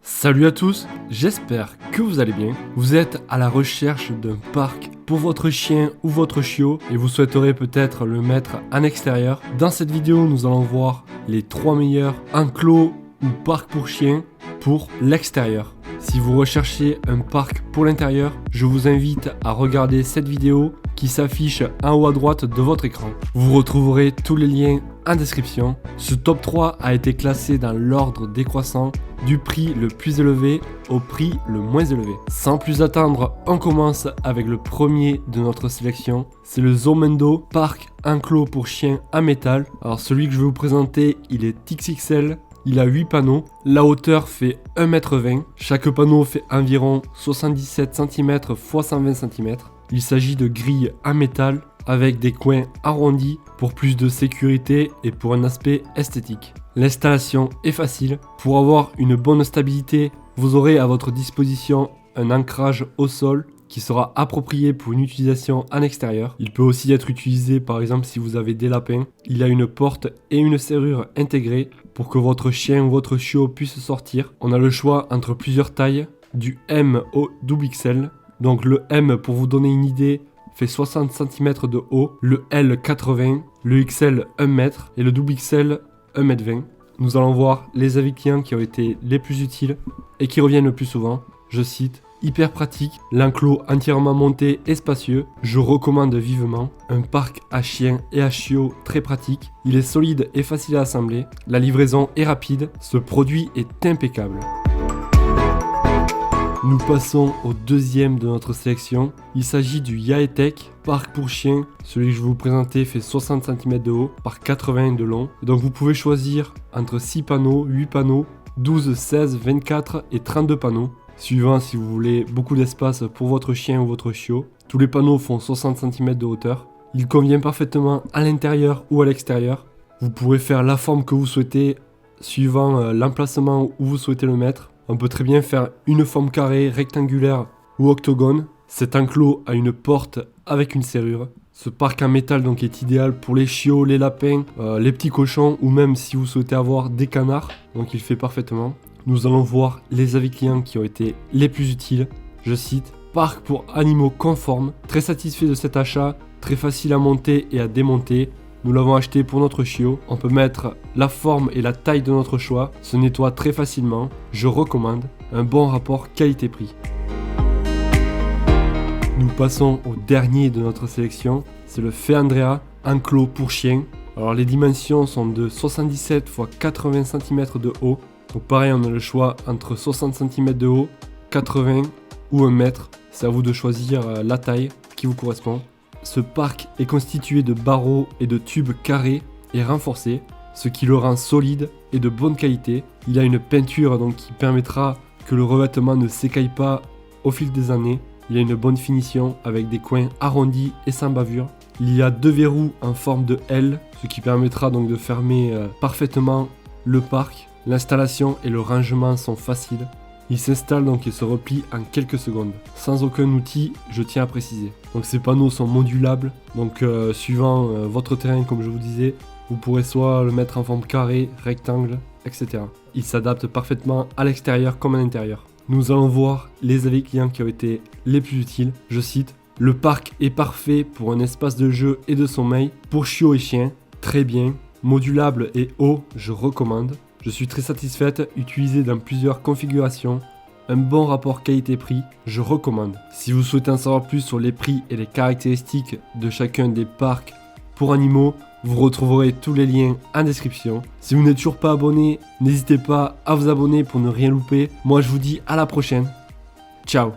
Salut à tous, j'espère que vous allez bien. Vous êtes à la recherche d'un parc pour votre chien ou votre chiot et vous souhaiterez peut-être le mettre en extérieur. Dans cette vidéo, nous allons voir les 3 meilleurs enclos ou parcs pour chiens pour l'extérieur. Si vous recherchez un parc pour l'intérieur, je vous invite à regarder cette vidéo qui s'affiche en haut à droite de votre écran. Vous retrouverez tous les liens en description. Ce top 3 a été classé dans l'ordre décroissant du prix le plus élevé au prix le moins élevé. Sans plus attendre, on commence avec le premier de notre sélection. C'est le Zomendo Parc enclos pour chiens en métal. Alors celui que je vais vous présenter, il est XXL. Il a 8 panneaux, la hauteur fait 1,20 m, chaque panneau fait environ 77 cm x 120 cm. Il s'agit de grilles en métal avec des coins arrondis pour plus de sécurité et pour un aspect esthétique. L'installation est facile. Pour avoir une bonne stabilité, vous aurez à votre disposition un ancrage au sol qui sera approprié pour une utilisation en extérieur. Il peut aussi être utilisé par exemple si vous avez des lapins. Il a une porte et une serrure intégrée pour que votre chien ou votre chiot puisse sortir. On a le choix entre plusieurs tailles, du M au XXL. Donc le M, pour vous donner une idée, fait 60 cm de haut, le L 80, le XL 1 m et le XXL 1,20 m. Nous allons voir les avis clients qui ont été les plus utiles et qui reviennent le plus souvent. Je cite: hyper pratique, l'enclos entièrement monté et spacieux, je recommande vivement. Un parc à chiens et à chiots très pratique, il est solide et facile à assembler, la livraison est rapide, ce produit est impeccable. Nous passons au deuxième de notre sélection, il s'agit du Yaetek Parc pour chiens. Celui que je vais vous présenter fait 60 cm de haut par 80 de long. Donc vous pouvez choisir entre 6 panneaux, 8 panneaux, 12, 16, 24 et 32 panneaux. Suivant si vous voulez beaucoup d'espace pour votre chien ou votre chiot. Tous les panneaux font 60 cm de hauteur. Il convient parfaitement à l'intérieur ou à l'extérieur. Vous pourrez faire la forme que vous souhaitez suivant l'emplacement où vous souhaitez le mettre. On peut très bien faire une forme carrée, rectangulaire ou octogone. Cet enclos a une porte avec une serrure. Ce parc en métal donc est idéal pour les chiots, les lapins, les petits cochons ou même si vous souhaitez avoir des canards. Donc il fait parfaitement. Nous allons voir les avis clients qui ont été les plus utiles. Je cite: parc pour animaux conforme, très satisfait de cet achat, très facile à monter et à démonter. Nous l'avons acheté pour notre chiot. On peut mettre la forme et la taille de notre choix. Se nettoie très facilement. Je recommande. Un bon rapport qualité-prix. Nous passons au dernier de notre sélection. C'est le Feandrea enclos pour chien. Alors les dimensions sont de 77 x 80 cm de haut. Donc pareil, on a le choix entre 60 cm de haut, 80 ou 1 mètre. C'est à vous de choisir la taille qui vous correspond. Ce parc est constitué de barreaux et de tubes carrés et renforcés, ce qui le rend solide et de bonne qualité. Il a une peinture donc qui permettra que le revêtement ne s'écaille pas au fil des années. Il a une bonne finition avec des coins arrondis et sans bavure. Il y a 2 verrous en forme de L, ce qui permettra donc de fermer parfaitement le parc. L'installation et le rangement sont faciles. Il s'installe donc et se replie en quelques secondes, sans aucun outil, je tiens à préciser. Donc ces panneaux sont modulables, donc suivant votre terrain comme je vous disais, vous pourrez soit le mettre en forme carré, rectangle, etc. Il s'adapte parfaitement à l'extérieur comme à l'intérieur. Nous allons voir les avis clients qui ont été les plus utiles. Je cite: le parc est parfait pour un espace de jeu et de sommeil, pour chiots et chiens, très bien, modulable et haut, je recommande. Je suis très satisfaite, utilisé dans plusieurs configurations. Un bon rapport qualité-prix, je recommande. Si vous souhaitez en savoir plus sur les prix et les caractéristiques de chacun des parcs pour animaux, vous retrouverez tous les liens en description. Si vous n'êtes toujours pas abonné, n'hésitez pas à vous abonner pour ne rien louper. Moi je vous dis à la prochaine. Ciao.